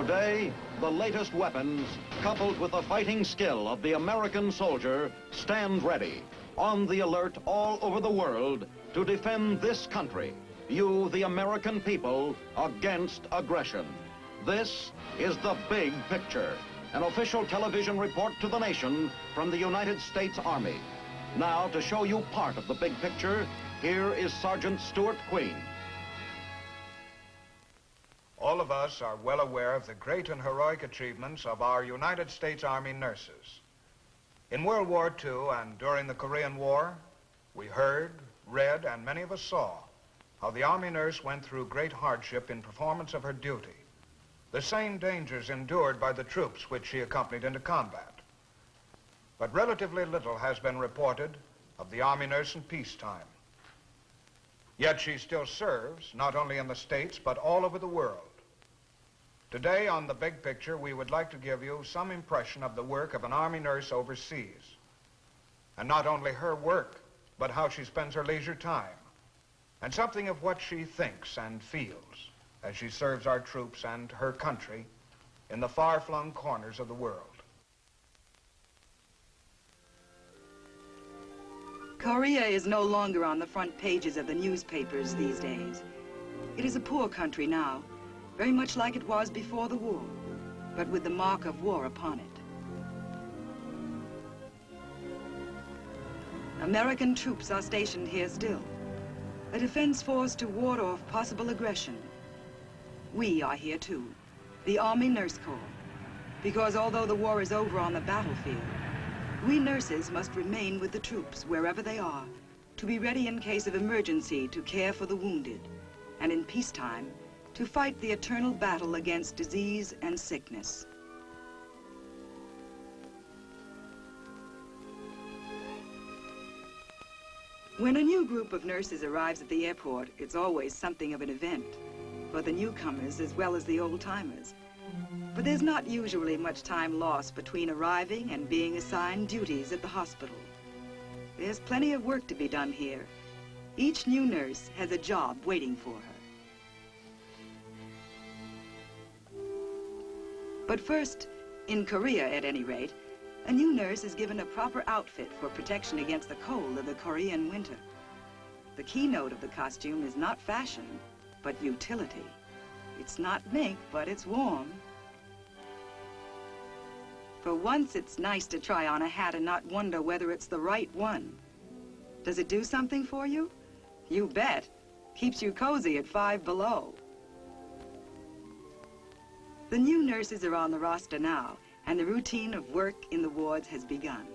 Today, the latest weapons, coupled with the fighting skill of the American soldier, stand ready, on the alert all over the world to defend this country, you, the American people, against aggression. This is The Big Picture, an official television report to the nation from the United States Army. Now, to show you part of the big picture, here is Sergeant Stuart Queen. All of us are well aware of the great and heroic achievements of our United States Army nurses. In World War II and during the Korean War, we heard, read, and many of us saw how the Army nurse went through great hardship in performance of her duty, the same dangers endured by the troops which she accompanied into combat. But relatively little has been reported of the Army nurse in peacetime. Yet she still serves, not only in the States, but all over the world. Today, on The Big Picture, we would like to give you some impression of the work of an Army nurse overseas. And not only her work, but how she spends her leisure time, and something of what she thinks and feels as she serves our troops and her country in the far-flung corners of the world. Korea is no longer on the front pages of the newspapers these days. It is a poor country now, very much like it was before the war, but with the mark of war upon it. American troops are stationed here still, a defense force to ward off possible aggression. We are here too, the Army Nurse Corps, because although the war is over on the battlefield, we nurses must remain with the troops wherever they are, to be ready in case of emergency to care for the wounded, and in peacetime, to fight the eternal battle against disease and sickness. When a new group of nurses arrives at the airport, it's always something of an event, for the newcomers as well as the old-timers. But there's not usually much time lost between arriving and being assigned duties at the hospital. There's plenty of work to be done here. Each new nurse has a job waiting for her. But first, in Korea at any rate, a new nurse is given a proper outfit for protection against the cold of the Korean winter. The keynote of the costume is not fashion, but utility. It's not mink, but it's warm. For once, it's nice to try on a hat and not wonder whether it's the right one. Does it do something for you? You bet. Keeps you cozy at 5 below. The new nurses are on the roster now, and the routine of work in the wards has begun.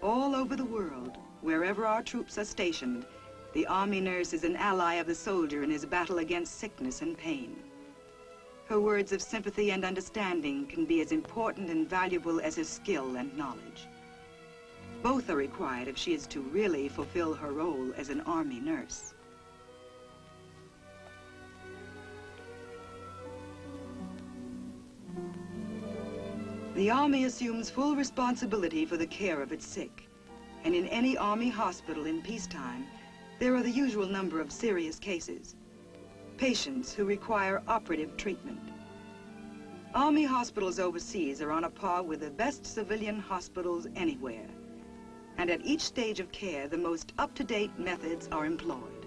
All over the world, wherever our troops are stationed, the Army nurse is an ally of the soldier in his battle against sickness and pain. Her words of sympathy and understanding can be as important and valuable as her skill and knowledge. Both are required if she is to really fulfill her role as an Army nurse. The Army assumes full responsibility for the care of its sick, and in any Army hospital in peacetime, there are the usual number of serious cases, patients who require operative treatment. Army hospitals overseas are on a par with the best civilian hospitals anywhere, and at each stage of care, the most up-to-date methods are employed.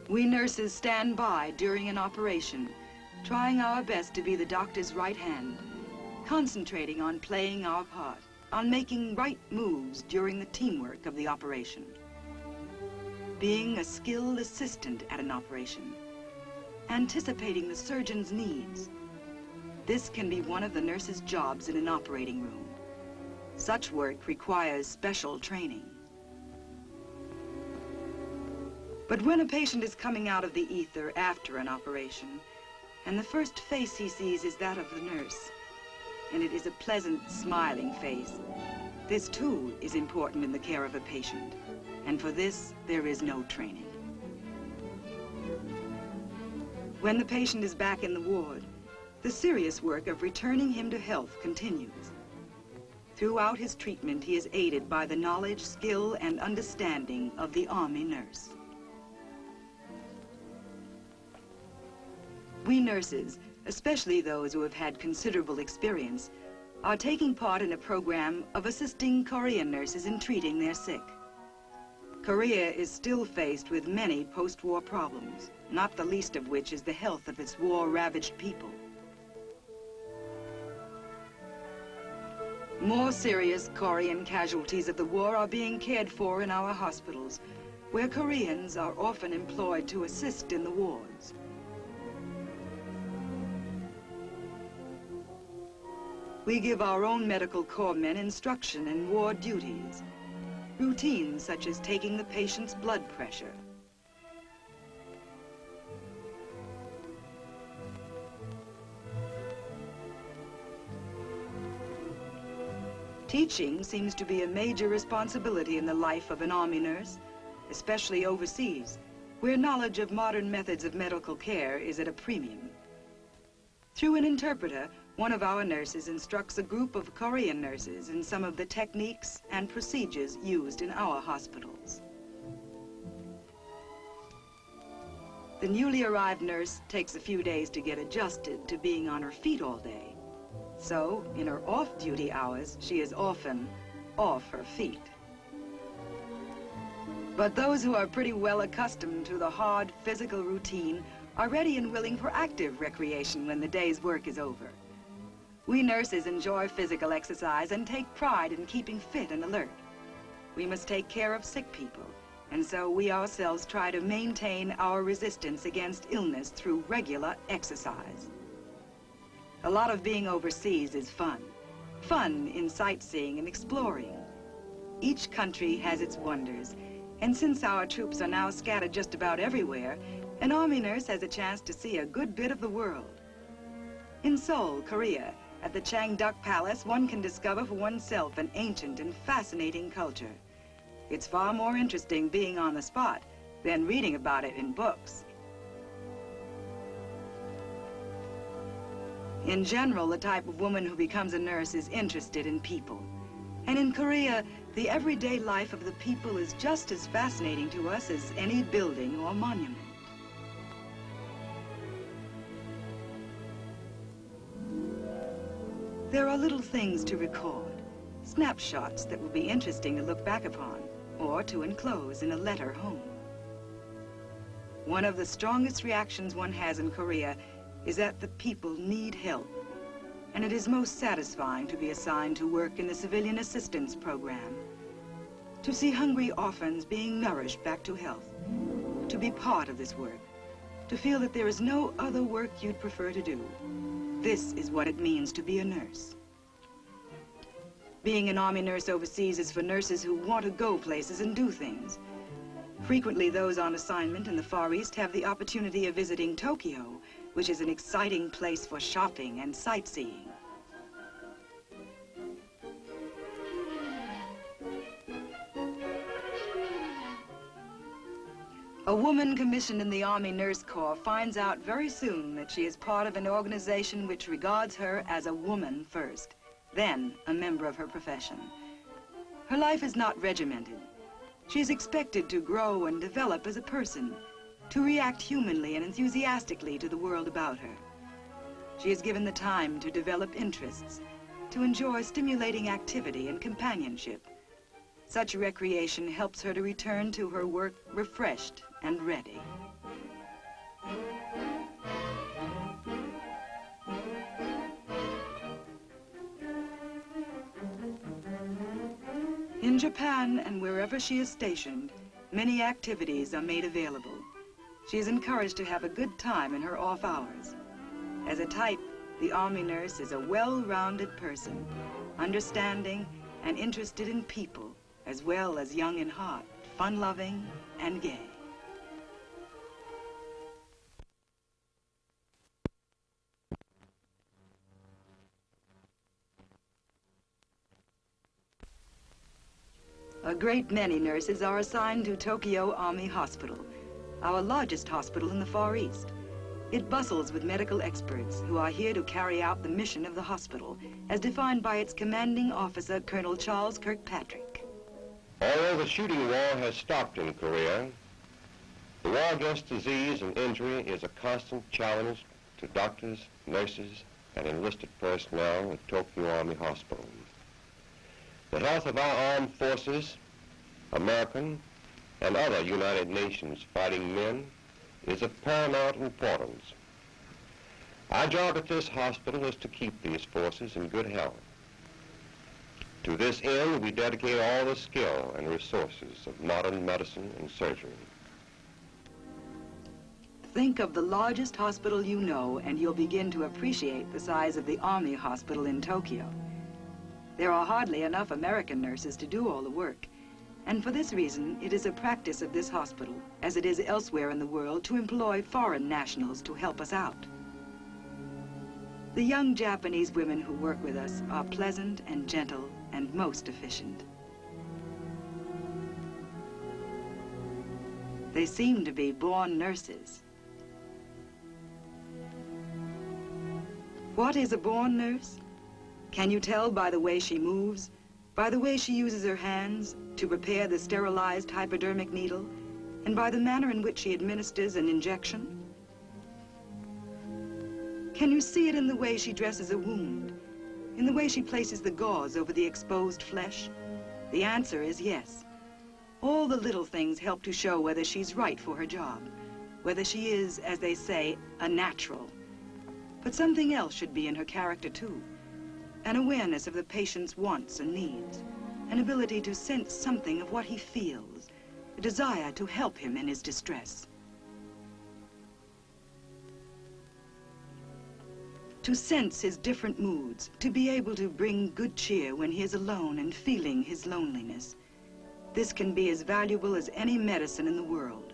We nurses stand by during an operation, trying our best to be the doctor's right hand, concentrating on playing our part, on making right moves during the teamwork of the operation. Being a skilled assistant at an operation, anticipating the surgeon's needs. This can be one of the nurse's jobs in an operating room. Such work requires special training. But when a patient is coming out of the ether after an operation, and the first face he sees is that of the nurse, and it is a pleasant, smiling face, this too is important in the care of a patient, and for this there is no training. When the patient is back in the ward, the serious work of returning him to health continues. Throughout his treatment, he is aided by the knowledge, skill, and understanding of the Army nurse. We nurses, especially those who have had considerable experience, are taking part in a program of assisting Korean nurses in treating their sick. Korea is still faced with many post-war problems, not the least of which is the health of its war-ravaged people. More serious Korean casualties of the war are being cared for in our hospitals, where Koreans are often employed to assist in the wards. We give our own medical corps men instruction in ward duties, routines such as taking the patient's blood pressure, teaching seems to be a major responsibility in the life of an Army nurse, especially overseas, where knowledge of modern methods of medical care is at a premium. Through an interpreter, one of our nurses instructs a group of Korean nurses in some of the techniques and procedures used in our hospitals. The newly arrived nurse takes a few days to get adjusted to being on her feet all day. So, in her off-duty hours, she is often off her feet. But those who are pretty well accustomed to the hard physical routine are ready and willing for active recreation when the day's work is over. We nurses enjoy physical exercise and take pride in keeping fit and alert. We must take care of sick people, and so we ourselves try to maintain our resistance against illness through regular exercise. A lot of being overseas is fun. Fun in sightseeing and exploring. Each country has its wonders, and since our troops are now scattered just about everywhere, an Army nurse has a chance to see a good bit of the world. In Seoul, Korea, at the Changdeok Palace, one can discover for oneself an ancient and fascinating culture. It's far more interesting being on the spot than reading about it in books. In general, the type of woman who becomes a nurse is interested in people. And in Korea, the everyday life of the people is just as fascinating to us as any building or monument. There are little things to record, snapshots that will be interesting to look back upon, or to enclose in a letter home. One of the strongest reactions one has in Korea is that the people need help, and it is most satisfying to be assigned to work in the Civilian Assistance Program, to see hungry orphans being nourished back to health, to be part of this work, to feel that there is no other work you'd prefer to do. This is what it means to be a nurse. Being an Army nurse overseas is for nurses who want to go places and do things. Frequently, those on assignment in the Far East have the opportunity of visiting Tokyo, which is an exciting place for shopping and sightseeing. A woman commissioned in the Army Nurse Corps finds out very soon that she is part of an organization which regards her as a woman first, then a member of her profession. Her life is not regimented. She is expected to grow and develop as a person, to react humanly and enthusiastically to the world about her. She is given the time to develop interests, to enjoy stimulating activity and companionship. Such recreation helps her to return to her work refreshed and ready. In Japan and wherever she is stationed, many activities are made available. She is encouraged to have a good time in her off hours. As a type, the Army nurse is a well-rounded person, understanding and interested in people, as well as young in heart, fun-loving and gay. A great many nurses are assigned to Tokyo Army Hospital, our largest hospital in the Far East. It bustles with medical experts who are here to carry out the mission of the hospital, as defined by its commanding officer, Colonel Charles Kirkpatrick. Although the shooting war has stopped in Korea, the war against disease and injury is a constant challenge to doctors, nurses, and enlisted personnel at Tokyo Army Hospital. The health of our armed forces, American and other United Nations fighting men, is of paramount importance. Our job at this hospital is to keep these forces in good health. To this end, we dedicate all the skill and resources of modern medicine and surgery. Think of the largest hospital you know, and you'll begin to appreciate the size of the Army Hospital in Tokyo. There are hardly enough American nurses to do all the work, and for this reason, it is a practice of this hospital, as it is elsewhere in the world, to employ foreign nationals to help us out. The young Japanese women who work with us are pleasant and gentle and most efficient. They seem to be born nurses. What is a born nurse? Can you tell by the way she moves, by the way she uses her hands to prepare the sterilized hypodermic needle, and by the manner in which she administers an injection? Can you see it in the way she dresses a wound, in the way she places the gauze over the exposed flesh? The answer is yes. All the little things help to show whether she's right for her job, whether she is, as they say, a natural. But something else should be in her character, too. An awareness of the patient's wants and needs, an ability to sense something of what he feels, a desire to help him in his distress. To sense his different moods, to be able to bring good cheer when he is alone and feeling his loneliness. This can be as valuable as any medicine in the world.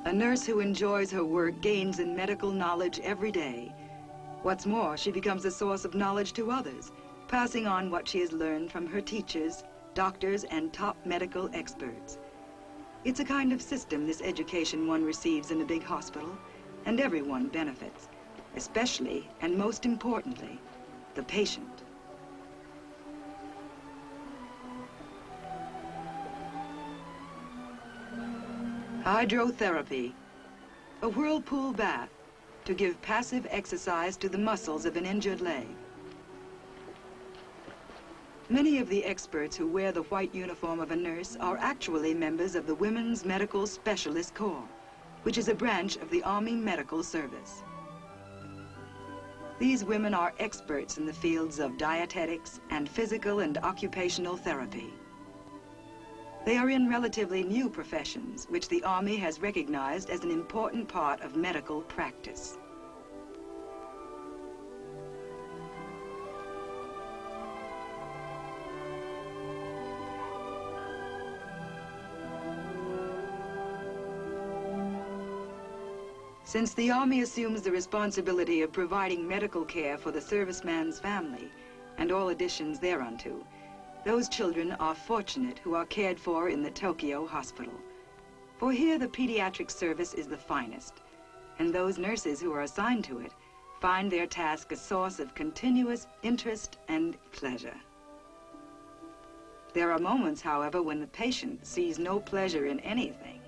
A nurse who enjoys her work gains in medical knowledge every day. What's more, she becomes a source of knowledge to others, passing on what she has learned from her teachers, doctors, and top medical experts. It's a kind of system, this education one receives in a big hospital, and everyone benefits, especially and most importantly, the patient. Hydrotherapy, a whirlpool bath to give passive exercise to the muscles of an injured leg. Many of the experts who wear the white uniform of a nurse are actually members of the Women's Medical Specialist Corps, which is a branch of the Army Medical Service. These women are experts in the fields of dietetics and physical and occupational therapy. They are in relatively new professions, which the Army has recognized as an important part of medical practice. Since the Army assumes the responsibility of providing medical care for the serviceman's family and all additions thereunto, those children are fortunate who are cared for in the Tokyo hospital. For here the pediatric service is the finest, and those nurses who are assigned to it find their task a source of continuous interest and pleasure. There are moments, however, when the patient sees no pleasure in anything.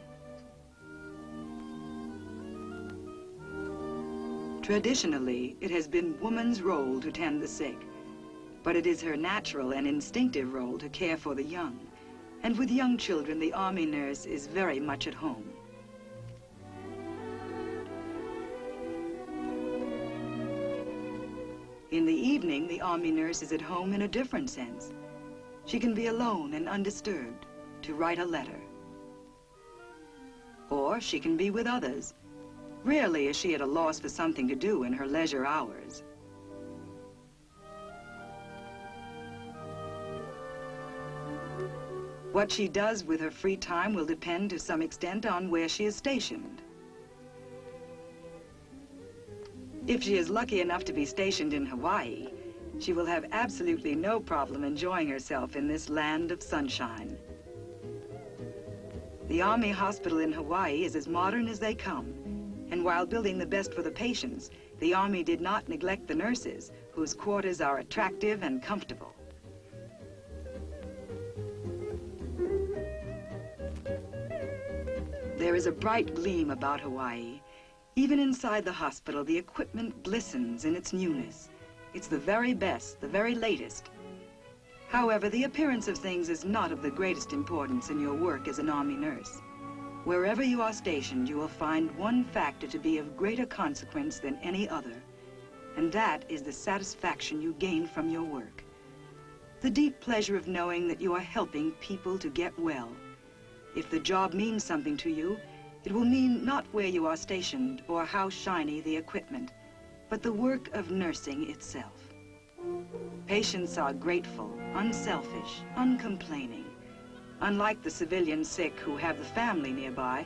Traditionally, it has been woman's role to tend the sick, but it is her natural and instinctive role to care for the young. And with young children, the Army nurse is very much at home. In the evening, the Army nurse is at home in a different sense. She can be alone and undisturbed to write a letter. Or she can be with others. Rarely is she at a loss for something to do in her leisure hours. What she does with her free time will depend to some extent on where she is stationed. If she is lucky enough to be stationed in Hawaii, she will have absolutely no problem enjoying herself in this land of sunshine. The Army hospital in Hawaii is as modern as they come, and while building the best for the patients, the Army did not neglect the nurses, whose quarters are attractive and comfortable. There is a bright gleam about Hawaii. Even inside the hospital, the equipment glistens in its newness. It's the very best, the very latest. However, the appearance of things is not of the greatest importance in your work as an Army nurse. Wherever you are stationed, you will find one factor to be of greater consequence than any other, and that is the satisfaction you gain from your work. The deep pleasure of knowing that you are helping people to get well. If the job means something to you, it will mean not where you are stationed or how shiny the equipment, but the work of nursing itself. Patients are grateful, unselfish, uncomplaining. Unlike the civilian sick who have the family nearby,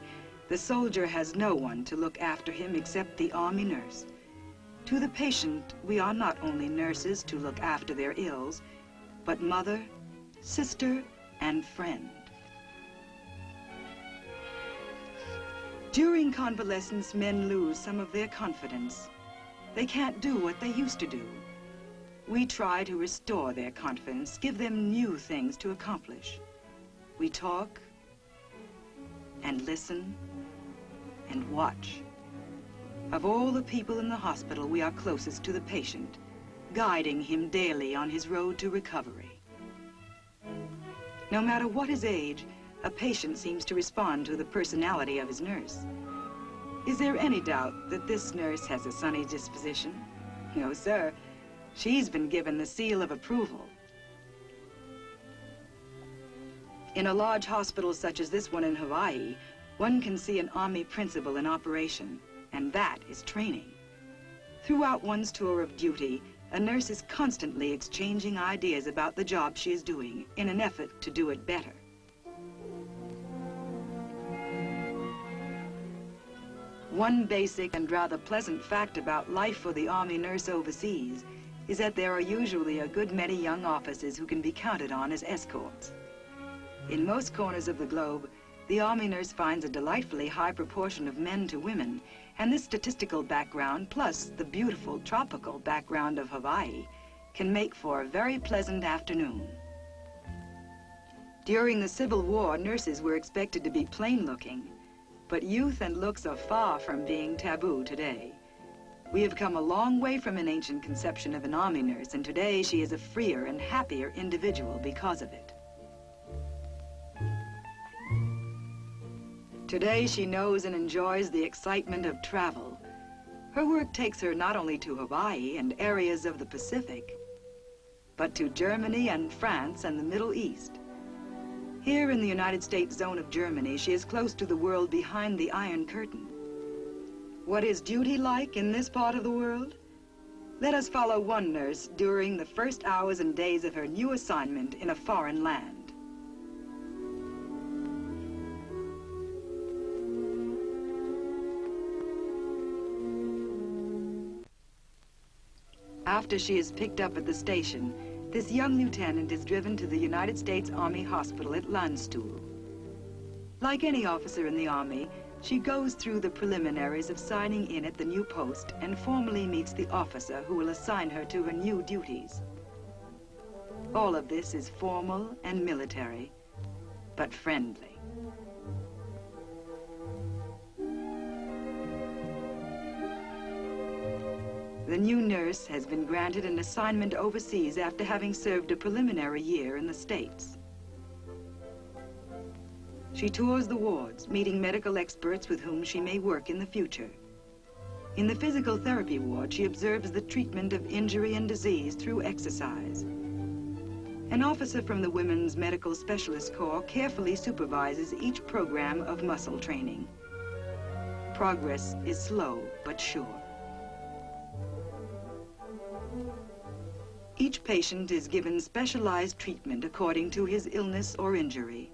the soldier has no one to look after him except the Army nurse. To the patient, we are not only nurses to look after their ills, but mother, sister, and friend. During convalescence, men lose some of their confidence. They can't do what they used to do. We try to restore their confidence, give them new things to accomplish. We talk, and listen, and watch. Of all the people in the hospital, we are closest to the patient, guiding him daily on his road to recovery. No matter what his age, a patient seems to respond to the personality of his nurse. Is there any doubt that this nurse has a sunny disposition? No, sir. She's been given the seal of approval. In a large hospital such as this one in Hawaii, one can see an Army principle in operation, and that is training. Throughout one's tour of duty, a nurse is constantly exchanging ideas about the job she is doing in an effort to do it better. One basic and rather pleasant fact about life for the Army nurse overseas is that there are usually a good many young officers who can be counted on as escorts. In most corners of the globe, the Army nurse finds a delightfully high proportion of men to women, and this statistical background, plus the beautiful tropical background of Hawaii, can make for a very pleasant afternoon. During the Civil War, nurses were expected to be plain-looking, but youth and looks are far from being taboo today. We have come a long way from an ancient conception of an Army nurse, and today she is a freer and happier individual because of it. Today she knows and enjoys the excitement of travel. Her work takes her not only to Hawaii and areas of the Pacific, but to Germany and France and the Middle East. Here in the United States zone of Germany, she is close to the world behind the Iron Curtain. What is duty like in this part of the world? Let us follow one nurse during the first hours and days of her new assignment in a foreign land. After she is picked up at the station, this young lieutenant is driven to the United States Army Hospital at Landstuhl. Like any officer in the Army, she goes through the preliminaries of signing in at the new post and formally meets the officer who will assign her to her new duties. All of this is formal and military, but friendly. The new nurse has been granted an assignment overseas after having served a preliminary year in the States. She tours the wards, meeting medical experts with whom she may work in the future. In the physical therapy ward, she observes the treatment of injury and disease through exercise. An officer from the Women's Medical Specialist Corps carefully supervises each program of muscle training. Progress is slow but sure. Each patient is given specialized treatment according to his illness or injury.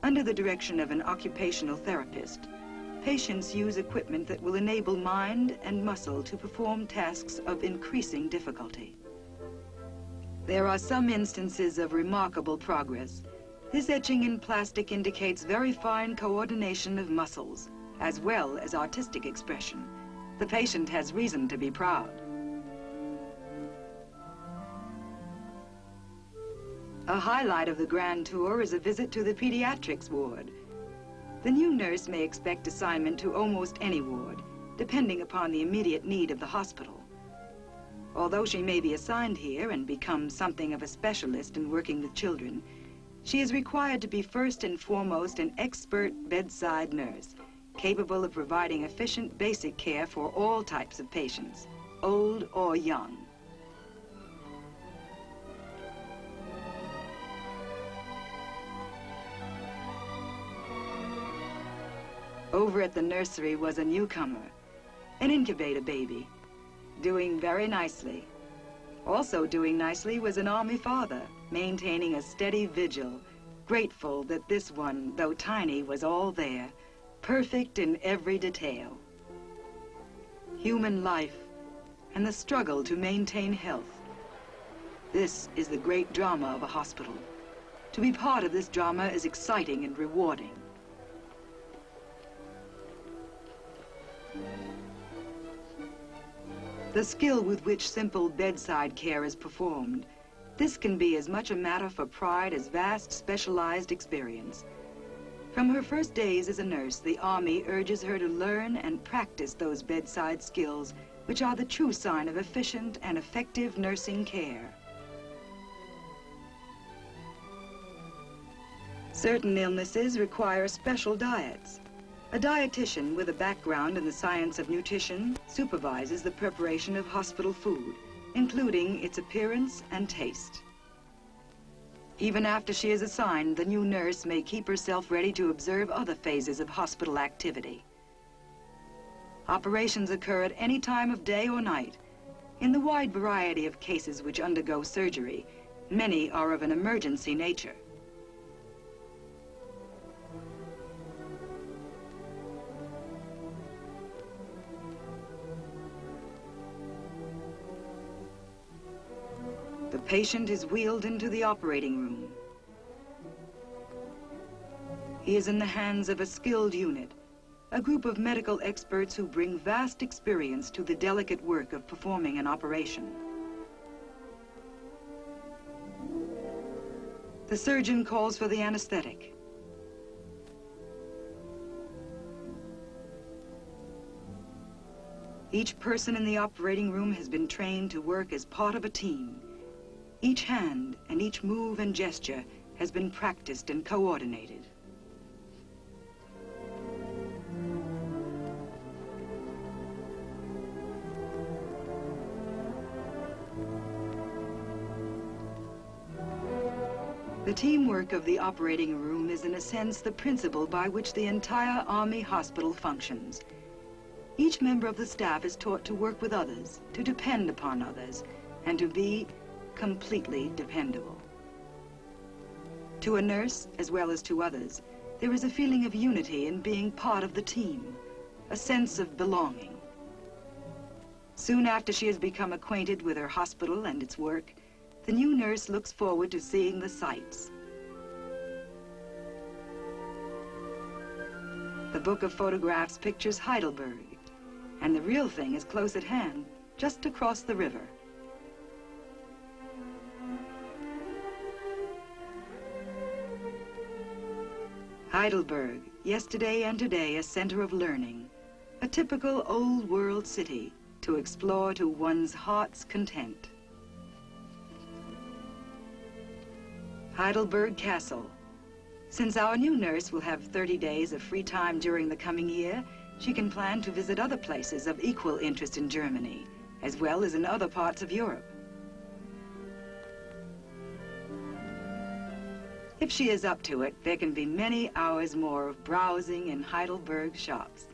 Under the direction of an occupational therapist, patients use equipment that will enable mind and muscle to perform tasks of increasing difficulty. There are some instances of remarkable progress. This etching in plastic indicates very fine coordination of muscles, as well as artistic expression. The patient has reason to be proud. A highlight of the grand tour is a visit to the pediatrics ward. The new nurse may expect assignment to almost any ward, depending upon the immediate need of the hospital. Although she may be assigned here and become something of a specialist in working with children, she is required to be first and foremost an expert bedside nurse, capable of providing efficient basic care for all types of patients, old or young. Over at the nursery was a newcomer, an incubator baby, doing very nicely. Also doing nicely was an Army father, maintaining a steady vigil, grateful that this one, though tiny, was all there, perfect in every detail. Human life and the struggle to maintain health. This is the great drama of a hospital. To be part of this drama is exciting and rewarding. The skill with which simple bedside care is performed, this can be as much a matter for pride as vast specialized experience. From her first days as a nurse, the Army urges her to learn and practice those bedside skills which are the true sign of efficient and effective nursing care. Certain illnesses require special diets. A dietitian with a background in the science of nutrition supervises the preparation of hospital food, including its appearance and taste. Even after she is assigned, the new nurse may keep herself ready to observe other phases of hospital activity. Operations occur at any time of day or night. In the wide variety of cases which undergo surgery, many are of an emergency nature. The patient is wheeled into the operating room. He is in the hands of a skilled unit, a group of medical experts who bring vast experience to the delicate work of performing an operation. The surgeon calls for the anesthetic. Each person in the operating room has been trained to work as part of a team. Each hand and each move and gesture has been practiced and coordinated. The teamwork of the operating room is in a sense the principle by which the entire Army hospital functions. Each member of the staff is taught to work with others, to depend upon others, and to be completely dependable. To a nurse, as well as to others, there is a feeling of unity in being part of the team, a sense of belonging. Soon after she has become acquainted with her hospital and its work, the new nurse looks forward to seeing the sights. The book of photographs pictures Heidelberg, and the real thing is close at hand, just across the river. Heidelberg, yesterday and today a center of learning, a typical old world city to explore to one's heart's content. Heidelberg Castle. Since our new nurse will have 30 days of free time during the coming year, she can plan to visit other places of equal interest in Germany, as well as in other parts of Europe. If she is up to it, there can be many hours more of browsing in Heidelberg shops.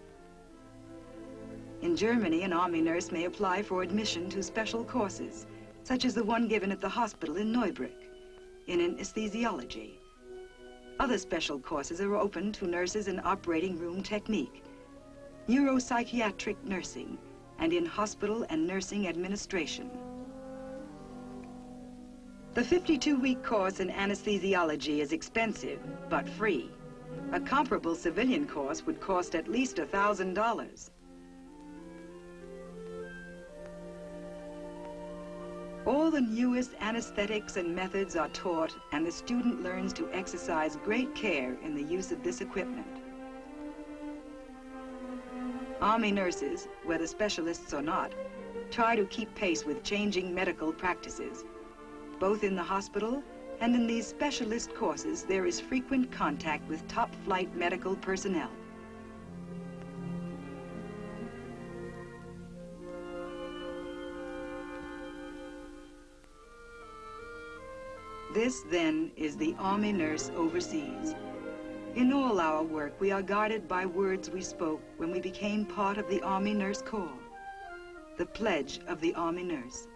In Germany, an Army nurse may apply for admission to special courses, such as the one given at the hospital in Neubrück, in anesthesiology. Other special courses are open to nurses in operating room technique, neuropsychiatric nursing, and in hospital and nursing administration. The 52-week course in anesthesiology is expensive, but free. A comparable civilian course would cost at least $1,000. All the newest anesthetics and methods are taught, and the student learns to exercise great care in the use of this equipment. Army nurses, whether specialists or not, try to keep pace with changing medical practices. Both in the hospital and in these specialist courses, there is frequent contact with top-flight medical personnel. This, then, is the Army nurse overseas. In all our work, we are guided by words we spoke when we became part of the Army Nurse Corps. The pledge of the Army nurse.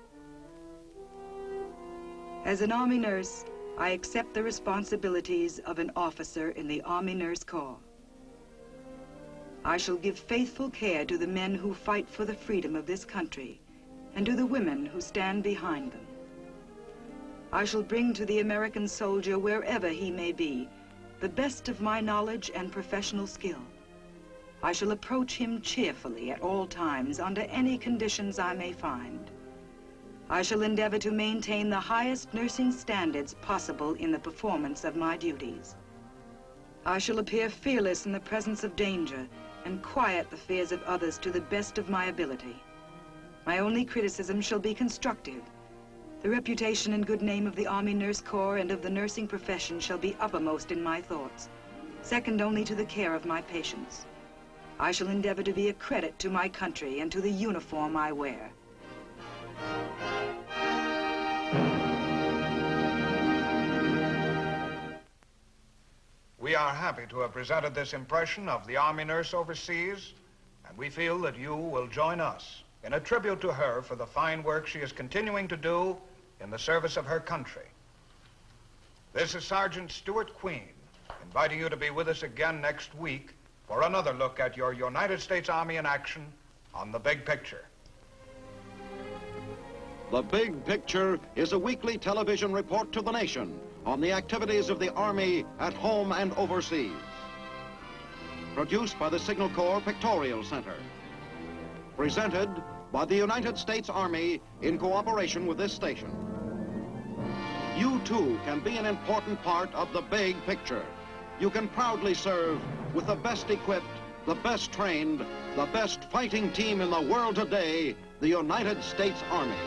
As an Army nurse, I accept the responsibilities of an officer in the Army Nurse Corps. I shall give faithful care to the men who fight for the freedom of this country and to the women who stand behind them. I shall bring to the American soldier, wherever he may be, the best of my knowledge and professional skill. I shall approach him cheerfully at all times, under any conditions I may find. I shall endeavor to maintain the highest nursing standards possible in the performance of my duties. I shall appear fearless in the presence of danger and quiet the fears of others to the best of my ability. My only criticism shall be constructive. The reputation and good name of the Army Nurse Corps and of the nursing profession shall be uppermost in my thoughts, second only to the care of my patients. I shall endeavor to be a credit to my country and to the uniform I wear. We are happy to have presented this impression of the Army nurse overseas, and we feel that you will join us in a tribute to her for the fine work she is continuing to do in the service of her country. This is Sergeant Stuart Queen, inviting you to be with us again next week for another look at your United States Army in action on The Big Picture. The Big Picture is a weekly television report to the nation on the activities of the Army at home and overseas. Produced by the Signal Corps Pictorial Center. Presented by the United States Army in cooperation with this station. You too can be an important part of the big picture. You can proudly serve with the best equipped, the best trained, the best fighting team in the world today, the United States Army.